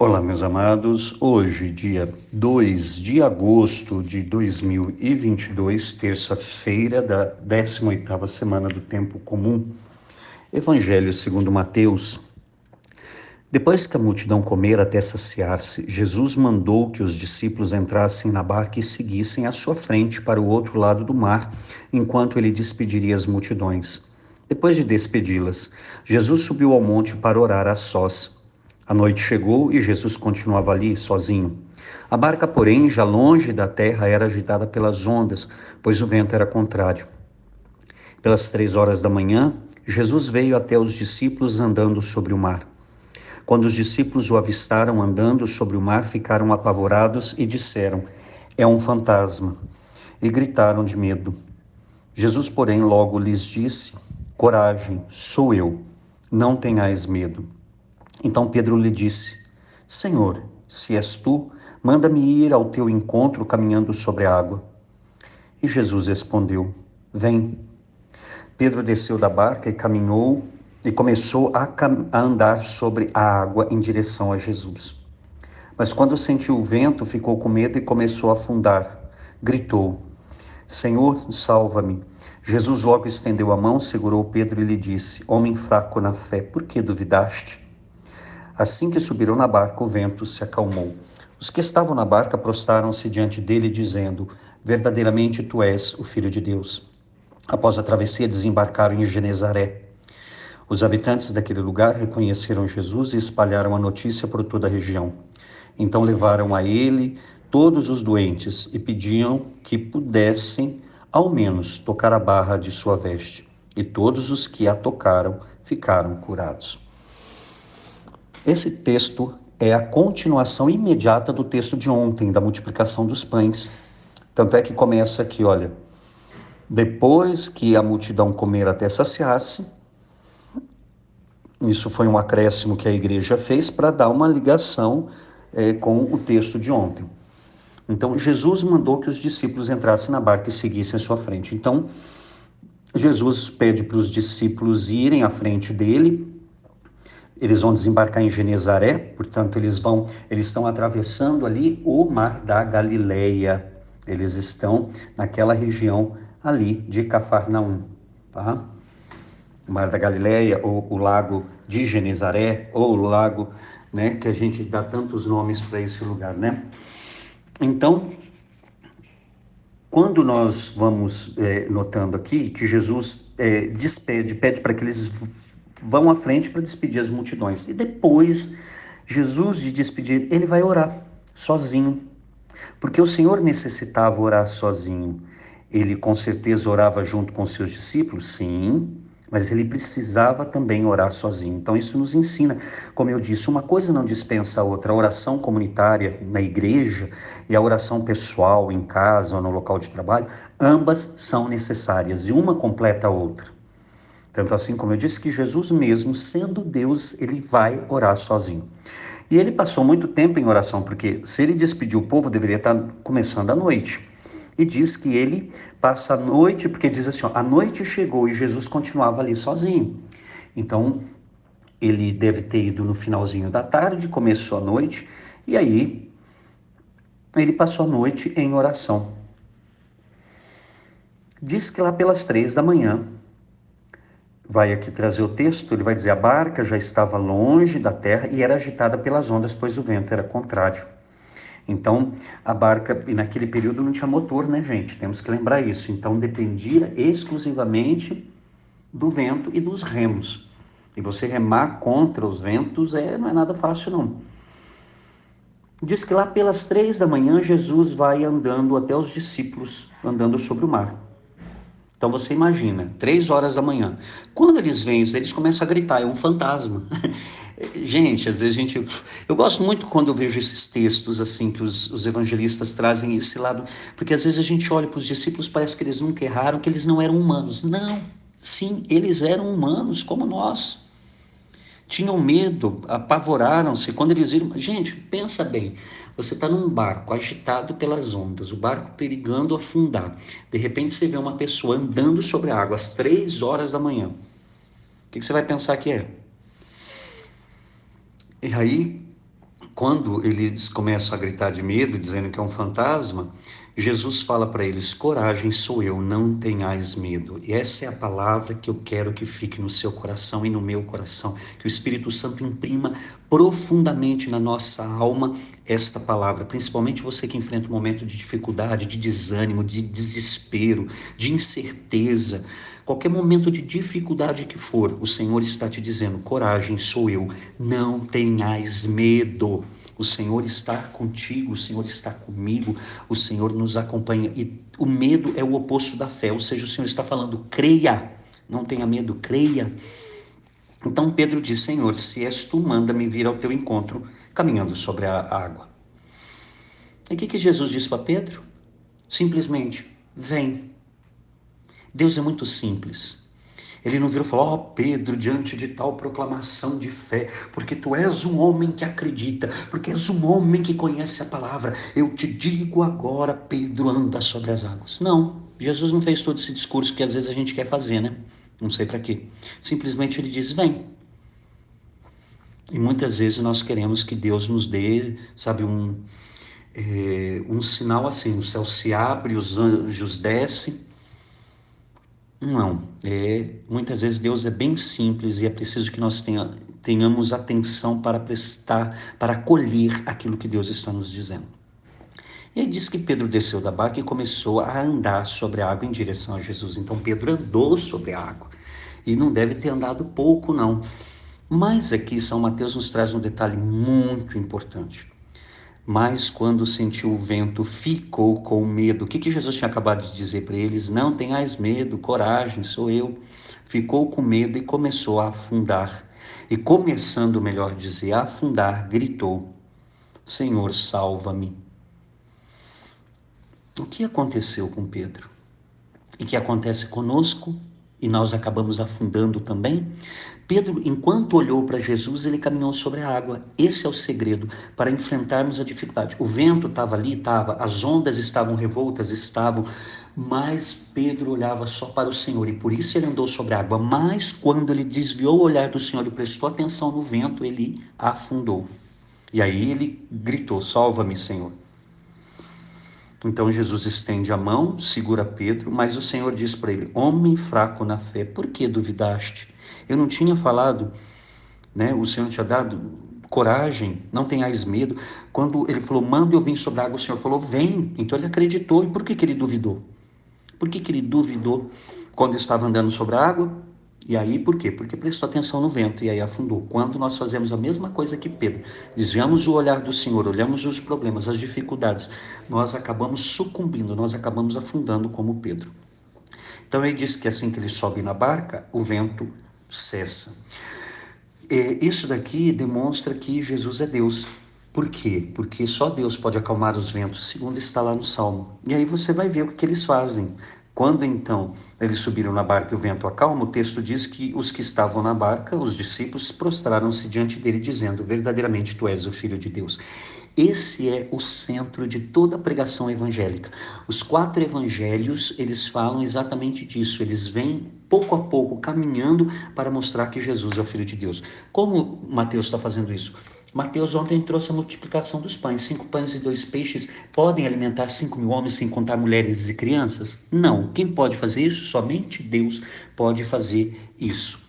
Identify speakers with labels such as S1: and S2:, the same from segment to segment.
S1: Olá, meus amados. Hoje, dia 2 de agosto de 2022, terça-feira da 18ª semana do Tempo Comum. Evangelho segundo Mateus. Depois que a multidão comera até saciar-se, Jesus mandou que os discípulos entrassem na barca e seguissem à sua frente para o outro lado do mar, enquanto ele despediria as multidões. Depois de despedi-las, Jesus subiu ao monte para orar a sós. A noite chegou e Jesus continuava ali, sozinho. A barca, porém, já longe da terra, era agitada pelas ondas, pois o vento era contrário. Pelas 3 horas da manhã, Jesus veio até os discípulos andando sobre o mar. Quando os discípulos o avistaram andando sobre o mar, ficaram apavorados e disseram: "É um fantasma!" E gritaram de medo. Jesus, porém, logo lhes disse: "Coragem, sou eu, não tenhais medo." Então Pedro lhe disse: "Senhor, se és tu, manda-me ir ao teu encontro caminhando sobre a água." E Jesus respondeu: "Vem." Pedro desceu da barca e caminhou e começou a andar sobre a água em direção a Jesus. Mas quando sentiu o vento, ficou com medo e começou a afundar. Gritou: "Senhor, salva-me." Jesus logo estendeu a mão, segurou Pedro e lhe disse: "Homem fraco na fé, por que duvidaste?" Assim que subiram na barca, o vento se acalmou. Os que estavam na barca prostraram-se diante dele, dizendo: "Verdadeiramente tu és o Filho de Deus." Após a travessia, desembarcaram em Genezaré. Os habitantes daquele lugar reconheceram Jesus e espalharam a notícia por toda a região. Então levaram a ele todos os doentes e pediam que pudessem, ao menos, tocar a barra de sua veste. E todos os que a tocaram ficaram curados. Esse texto é a continuação imediata do texto de ontem, da multiplicação dos pães. Tanto é que começa aqui, olha: depois que a multidão comer até saciar-se. Isso foi um acréscimo que a igreja fez para dar uma ligação com o texto de ontem. Então, Jesus mandou que os discípulos entrassem na barca e seguissem à sua frente. Então, Jesus pede para os discípulos irem à frente dele. Eles vão desembarcar em Genezaré, portanto, eles estão atravessando ali o Mar da Galileia. Eles estão naquela região ali de Cafarnaum, tá? O Mar da Galileia, ou o Lago de Genezaré, ou o lago, né, que a gente dá tantos nomes para esse lugar, né? Então, quando nós vamos notando aqui que Jesus pede para que eles vão à frente para despedir as multidões. E depois, Jesus, de despedir, ele vai orar sozinho. Porque o Senhor necessitava orar sozinho. Ele com certeza orava junto com seus discípulos, sim, mas ele precisava também orar sozinho. Então isso nos ensina, como eu disse, uma coisa não dispensa a outra. A oração comunitária na igreja e a oração pessoal em casa ou no local de trabalho, ambas são necessárias e uma completa a outra. Tanto assim como eu disse que Jesus mesmo, sendo Deus, ele vai orar sozinho. E ele passou muito tempo em oração, porque se ele despediu o povo, deveria estar começando a noite. E diz que ele passa a noite, porque diz assim, ó, a noite chegou e Jesus continuava ali sozinho. Então, ele deve ter ido no finalzinho da tarde, começou a noite, e aí ele passou a noite em oração. Diz que lá pelas 3 da manhã, vai aqui trazer o texto, ele vai dizer: a barca já estava longe da terra e era agitada pelas ondas, pois o vento era contrário. Então, a barca, e naquele período não tinha motor, né, gente? Temos que lembrar isso. Então, dependia exclusivamente do vento e dos remos. E você remar contra os ventos não é nada fácil, não. Diz que lá pelas 3 da manhã, Jesus vai andando até os discípulos, andando sobre o mar. Então você imagina, 3 horas da manhã. Quando eles veem isso, eles começam a gritar: é um fantasma. Gente, às vezes eu gosto muito quando eu vejo esses textos assim, que os evangelistas trazem esse lado, porque às vezes a gente olha para os discípulos, parece que eles nunca erraram, que eles não eram humanos. Não, sim, eles eram humanos como nós. Tinham medo, apavoraram-se quando eles viram. Gente, pensa bem, você está num barco agitado pelas ondas, o barco perigando afundar. De repente você vê uma pessoa andando sobre a água às 3 horas da manhã. O que você vai pensar que é? E aí Quando eles começam a gritar de medo, dizendo que é um fantasma, Jesus fala para eles: coragem, sou eu, não tenhais medo. E essa é a palavra que eu quero que fique no seu coração e no meu coração, que o Espírito Santo imprima profundamente na nossa alma esta palavra, principalmente você que enfrenta um momento de dificuldade, de desânimo, de desespero, de incerteza. Qualquer momento de dificuldade que for, o Senhor está te dizendo: coragem, sou eu, não tenhais medo. O Senhor está contigo, o Senhor está comigo, o Senhor nos acompanha. E o medo é o oposto da fé, ou seja, o Senhor está falando: creia, não tenha medo, creia. Então Pedro diz: Senhor, se és tu, manda-me vir ao teu encontro, caminhando sobre a água. E o que Jesus disse para Pedro? Simplesmente: vem. Deus é muito simples. Ele não virou e falou: ó Pedro, diante de tal proclamação de fé, porque tu és um homem que acredita, porque és um homem que conhece a palavra, eu te digo agora, Pedro, anda sobre as águas. Não, Jesus não fez todo esse discurso que às vezes a gente quer fazer, né? Não sei para quê. Simplesmente ele diz: vem. E muitas vezes nós queremos que Deus nos dê, sabe, um sinal assim: o céu se abre, os anjos descem. Não, muitas vezes Deus é bem simples e é preciso que nós tenhamos atenção para prestar, para acolher aquilo que Deus está nos dizendo. E aí diz que Pedro desceu da barca e começou a andar sobre a água em direção a Jesus. Então Pedro andou sobre a água e não deve ter andado pouco, não. Mas aqui São Mateus nos traz um detalhe muito importante. Mas quando sentiu o vento, ficou com medo. O que Jesus tinha acabado de dizer para eles? Não tenhais medo, coragem, sou eu. Ficou com medo e começou a afundar. E começando, melhor dizer, a afundar, gritou: Senhor, salva-me. O que aconteceu com Pedro? E que acontece conosco? E nós acabamos afundando também? Pedro, enquanto olhou para Jesus, ele caminhou sobre a água. Esse é o segredo para enfrentarmos a dificuldade. O vento estava ali, estava, as ondas estavam revoltas, estavam, mas Pedro olhava só para o Senhor e por isso ele andou sobre a água. Mas quando ele desviou o olhar do Senhor e prestou atenção no vento, ele afundou. E aí ele gritou: salva-me, Senhor. Então Jesus estende a mão, segura Pedro, mas o Senhor diz para ele: homem fraco na fé, por que duvidaste? Eu não tinha falado, né? O Senhor tinha dado coragem, não tenhais medo. Quando ele falou: manda eu vim sobre a água, o Senhor falou: vem. Então ele acreditou. E por que ele duvidou? Por que ele duvidou quando estava andando sobre a água? E aí, por quê? Porque prestou atenção no vento e aí afundou. Quando nós fazemos a mesma coisa que Pedro, desviamos o olhar do Senhor, olhamos os problemas, as dificuldades, nós acabamos sucumbindo, nós acabamos afundando como Pedro. Então ele diz que assim que ele sobe na barca, o vento cessa. Isso daqui demonstra que Jesus é Deus. Por quê? Porque só Deus pode acalmar os ventos, segundo está lá no Salmo. E aí você vai ver o que eles fazem. Quando então eles subiram na barca e o vento acalma, o texto diz que os que estavam na barca, os discípulos, prostraram-se diante dele, dizendo: verdadeiramente tu és o Filho de Deus. Esse é o centro de toda a pregação evangélica. Os 4 evangelhos, eles falam exatamente disso. Eles vêm pouco a pouco caminhando para mostrar que Jesus é o Filho de Deus. Como Mateus está fazendo isso? Mateus ontem trouxe a multiplicação dos pães. 5 pães e 2 peixes podem alimentar 5.000 homens sem contar mulheres e crianças? Não. Quem pode fazer isso? Somente Deus pode fazer isso.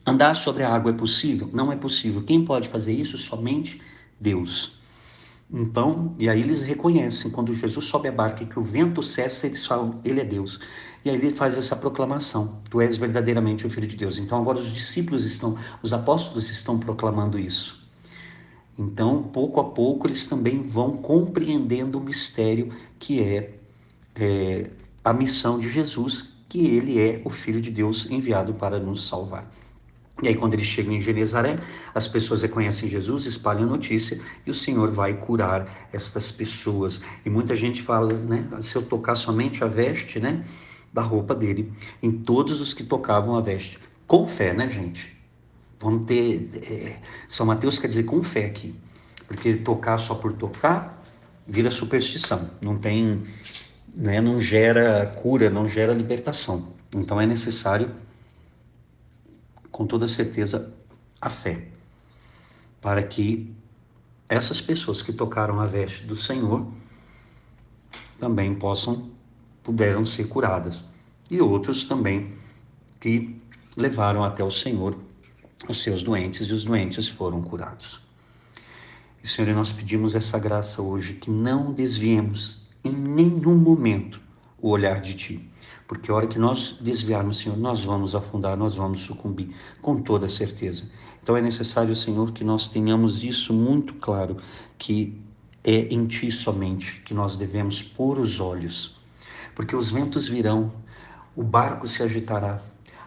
S1: Andar sobre a água é possível? Não é possível. Quem pode fazer isso? Somente Deus. Então, e aí eles reconhecem, quando Jesus sobe a barca e que o vento cessa, eles falam: ele é Deus. E aí ele faz essa proclamação: tu és verdadeiramente o Filho de Deus. Então agora os apóstolos estão proclamando isso. Então, pouco a pouco, eles também vão compreendendo o mistério que é a missão de Jesus, que ele é o Filho de Deus enviado para nos salvar. E aí quando eles chegam em Genezaré, as pessoas reconhecem Jesus, espalham a notícia e o Senhor vai curar estas pessoas. E muita gente fala, né, se eu tocar somente a veste, né, da roupa dele, em todos os que tocavam a veste. Com fé, né, gente? Vamos ter, São Mateus quer dizer com fé aqui, porque tocar só por tocar vira superstição, não tem, né, não gera cura, não gera libertação. Então é necessário, com toda certeza, a fé, para que essas pessoas que tocaram a veste do Senhor também puderam ser curadas. E outros também que levaram até o Senhor os seus doentes e os doentes foram curados. E, Senhor, nós pedimos essa graça hoje, que não desviemos em nenhum momento o olhar de Ti. Porque a hora que nós desviarmos, Senhor, nós vamos afundar, nós vamos sucumbir, com toda certeza. Então é necessário, Senhor, que nós tenhamos isso muito claro, que é em Ti somente que nós devemos pôr os olhos. Porque os ventos virão, o barco se agitará,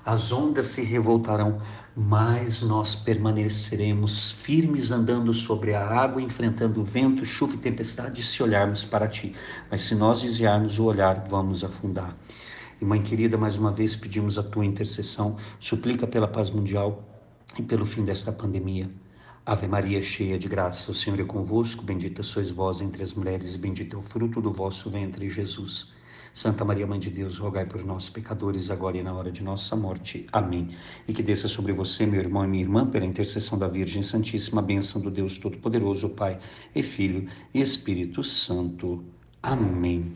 S1: as ondas se revoltarão, mas nós permaneceremos firmes andando sobre a água, enfrentando vento, chuva e tempestade, se olharmos para Ti. Mas se nós desviarmos o olhar, vamos afundar. E, Mãe querida, mais uma vez pedimos a Tua intercessão, suplica pela paz mundial e pelo fim desta pandemia. Ave Maria, cheia de graça, o Senhor é convosco, bendita sois vós entre as mulheres, e bendito é o fruto do vosso ventre, Jesus. Santa Maria, Mãe de Deus, rogai por nós, pecadores, agora e na hora de nossa morte. Amém. E que desça sobre você, meu irmão e minha irmã, pela intercessão da Virgem Santíssima, a bênção do Deus Todo-Poderoso, Pai e Filho e Espírito Santo. Amém.